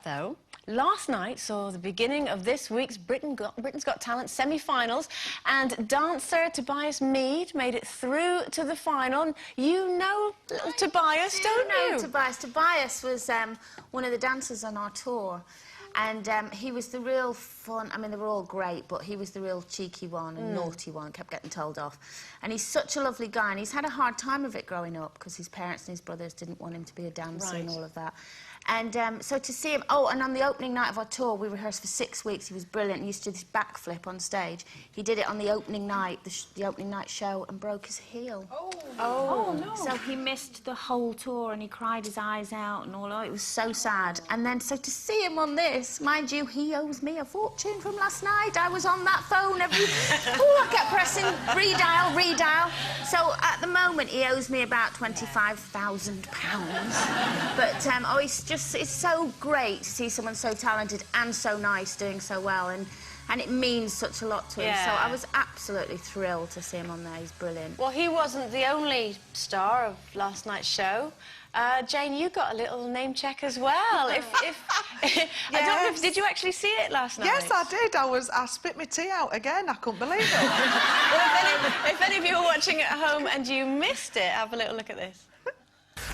though, last night saw the beginning of this week's Britain's Got Talent semi-finals, and dancer Tobias Mead made it through to the final. You know little Tobias, don't you? I know Tobias. Tobias was one of the dancers on our tour, and he was the real fun. I mean, they were all great, but he was the real cheeky one and naughty one, kept getting told off. And he's such a lovely guy, and he's had a hard time of it growing up because his parents and his brothers didn't want him to be a dancer and all of that. And so to see him... Oh, and on the opening night of our tour, we rehearsed for 6 weeks. He was brilliant. He used to do this backflip on stage. He did it on the opening night, the opening night show, and broke his heel. Oh, no. So he missed the whole tour, and he cried his eyes out and all. Oh, it was so sad. And then, so to see him on this, mind you, he owes me a fortune from last night. I was on that phone every... Oh, I kept pressing redial, redial. So at the moment, he owes me about £25,000. But, oh, it's so great to see someone so talented and so nice doing so well, and it means such a lot to him. So I was absolutely thrilled to see him on there. He's brilliant. Well, he wasn't the only star of last night's show. Jane, you got a little name check as well. I don't know if, did you actually see it last night? Yes, I did. I spit my tea out again. I couldn't believe it. Well, if any of you are watching at home and you missed it, have a little look at this.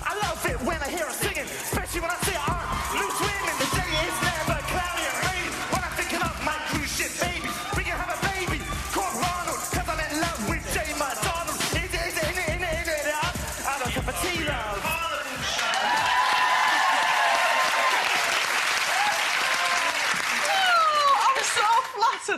I love it when I hear her singing, especially when I see her arm. Loose women, the day is never cloudy and rainy. When I'm thinking of my cruise ship baby, we can have a baby called Ronald, cause I'm in love with Jay McDonald. Is it, I don't cup of tea, love.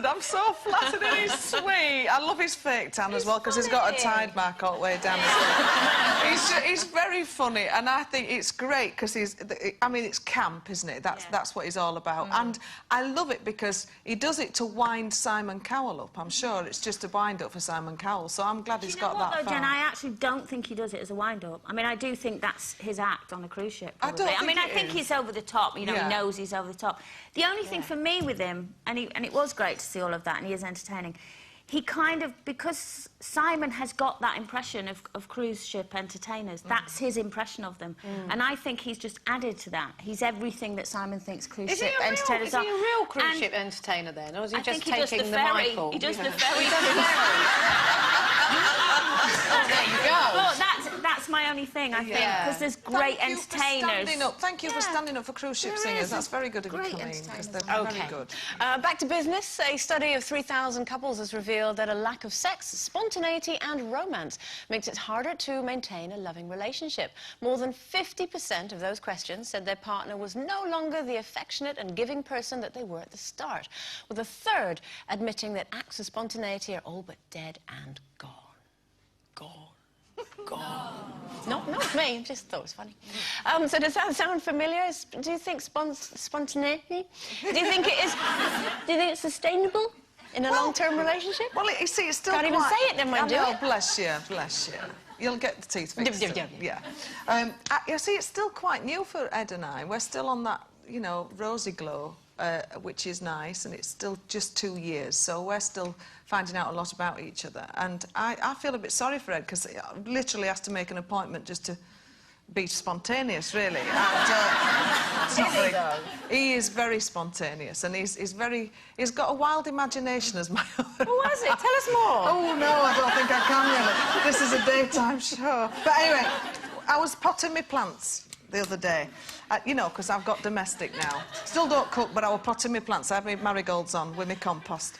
I'm so flattered, and he's sweet. I love his fake tan as well, because he's got a tide mark all the way down his leg. He's very funny, and I think it's great because I mean, it's camp, isn't it? That's what he's all about. And I love it because he does it to wind Simon Cowell up. I'm sure it's just a wind-up for Simon Cowell, so I'm glad he's got that far. Jen, I actually don't think he does it as a wind-up. I mean, I do think that's his act on a cruise ship, probably. I think he's over the top, you know, he knows he's over the top. The only thing for me with him, and it was great to see all of that, and he is entertaining, he kind of, because Simon has got that impression of cruise ship entertainers, that's his impression of them. And I think he's just added to that. He's everything that Simon thinks cruise ship entertainers are. Is he a real cruise ship entertainer then, or is he just taking the Michael? He does the ferry. Oh, there you go. But that's my only thing, I think, because there's great entertainers. Thank you for standing up for cruise ship singers. That's very good of you, Colleen, because they're very good. Back to business. A study of 3,000 couples has revealed that a lack of sex, spontaneity and romance makes it harder to maintain a loving relationship. More than 50% of those questions said their partner was no longer the affectionate and giving person that they were at the start, with a third admitting that acts of spontaneity are all but dead and gone. Gone. No, it's me. Just thought it was funny. So does that sound familiar? Do you think spontaneity? Do you think it is? Do you think it's sustainable in a long-term relationship? Well, you see, it's still can't even say it. Never mind. Do it. Bless you, bless you. You'll get the teeth fixed. Yeah. You see, it's still quite new for Ed and I. We're still on that, you know, rosy glow. Which is nice, and it's still just 2 years, so we're still finding out a lot about each other. And I feel a bit sorry for Ed, because he literally has to make an appointment just to be spontaneous, really. And, he is very spontaneous, and he's got a wild imagination as my own. What is it? Tell us more. Oh, no, I don't think I can, really. This is a daytime show. But anyway, I was potting my plants the other day. You know, because I've got domestic now. Still don't cook, but I was potting my plants. I had my marigolds on with my compost.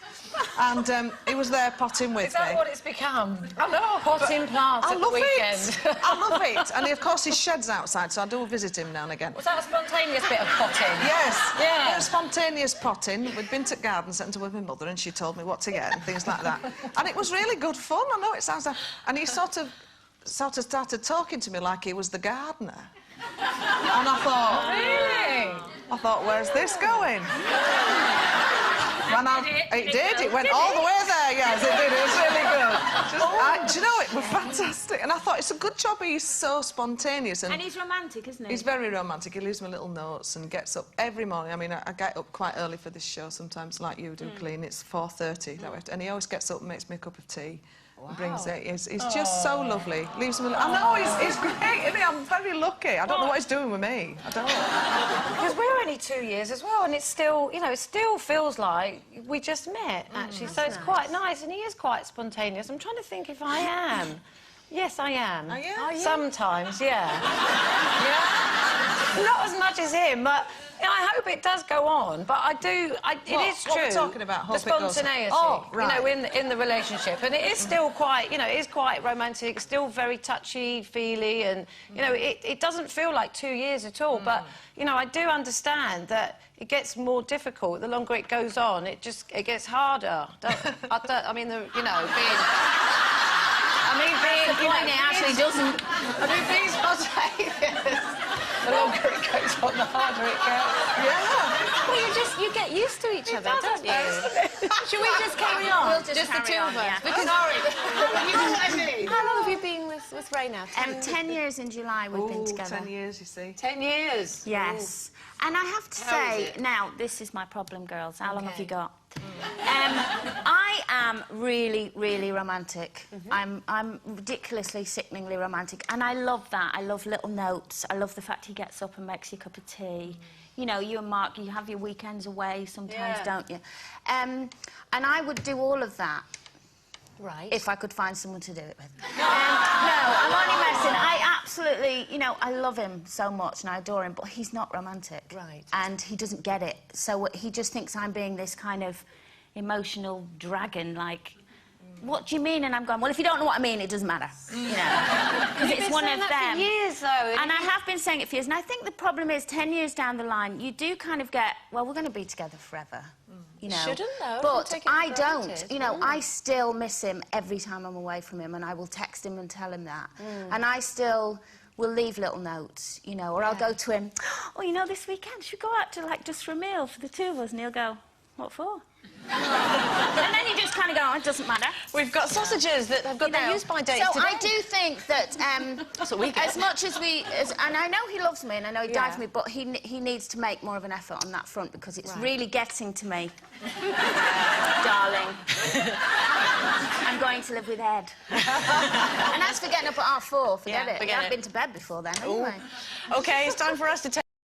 And he was there potting with me. Is that what it's become? I know. Potting plants at the weekend. I love it. And, of course, his shed's outside, so I do visit him now and again. Was that a spontaneous bit of potting? Yes. Yeah. It was spontaneous potting. We'd been to garden centre with my mother, and she told me what to get and things like that. And it was really good fun. I know it sounds like... And he sort of started talking to me like he was the gardener. And I thought... Really? I thought, where's this going? It did. It went all the way there, yes, it did. It was really good. Do you know, it was fantastic. And I thought, it's a good job he's so spontaneous. And he's romantic, isn't he? He's very romantic. He leaves me little notes and gets up every morning. I mean, I get up quite early for this show sometimes, like you do, Colleen. It's 4:30, and he always gets up and makes me a cup of tea. brings it. He's just so lovely. Leaves him. I know he's great, isn't he? I'm very lucky. I don't know what he's doing with me. I don't. Because we're only 2 years as well, and it's still, you know, it still feels like we just met, actually. So it's quite nice, and he is quite spontaneous. I'm trying to think if I am. Yes, I am. Are you? Sometimes, yeah. Yeah? Not as much as him, but I hope it does go on. But I do. It is true. What we're talking about? The spontaneity. Oh, right. You know, in the relationship, and it is still quite. You know, it is quite romantic. Still very touchy, feely, and you know, it doesn't feel like 2 years at all. But you know, I do understand that it gets more difficult the longer it goes on. It gets harder. I mean, you know, being it actually doesn't. I mean, being spontaneous. The longer it goes on, the harder it gets. Yeah. Well, you get used to each other, don't you? Should we just carry on? We'll just the two of us. Yeah. Because, how long have you been with Ray now? 10 years in July we've been together. 10 years, you see. 10 years? Yes. And I have to say, now, this is my problem, girls. How long have you got? I am really, really romantic. I'm ridiculously, sickeningly romantic. And I love that. I love little notes. I love the fact he gets up and makes you a cup of tea. You know, you and Mark, you have your weekends away sometimes, don't you? And I would do all of that. Right. If I could find someone to do it with. No, I'm only messing. I absolutely, you know, I love him so much and I adore him, but he's not romantic. Right. And he doesn't get it. So he just thinks I'm being this kind of emotional dragon, like, what do you mean? And I'm going, well, if you don't know what I mean, it doesn't matter. You know, because it's one of them. For years, though. And I have been saying it for years. And I think the problem is 10 years down the line, you do kind of get, well, we're going to be together forever. You know. Shouldn't, though. But I don't. You know, I still miss him every time I'm away from him, and I will text him and tell him that. And I still will leave little notes, you know, or I'll go to him, oh, you know, this weekend, should we go out to, like, just for a meal for the two of us? And he'll go, what for? And then you just kind of go, oh, it doesn't matter. We've got sausages that have got their use-by date So today. I do think that that's what we get. as much as and I know he loves me and I know he died for me, but he needs to make more of an effort on that front because it's really getting to me. Darling. I'm going to live with Ed. And as for getting up at 4:30, forget it. I haven't been to bed before then, anyway. OK, it's time for us to take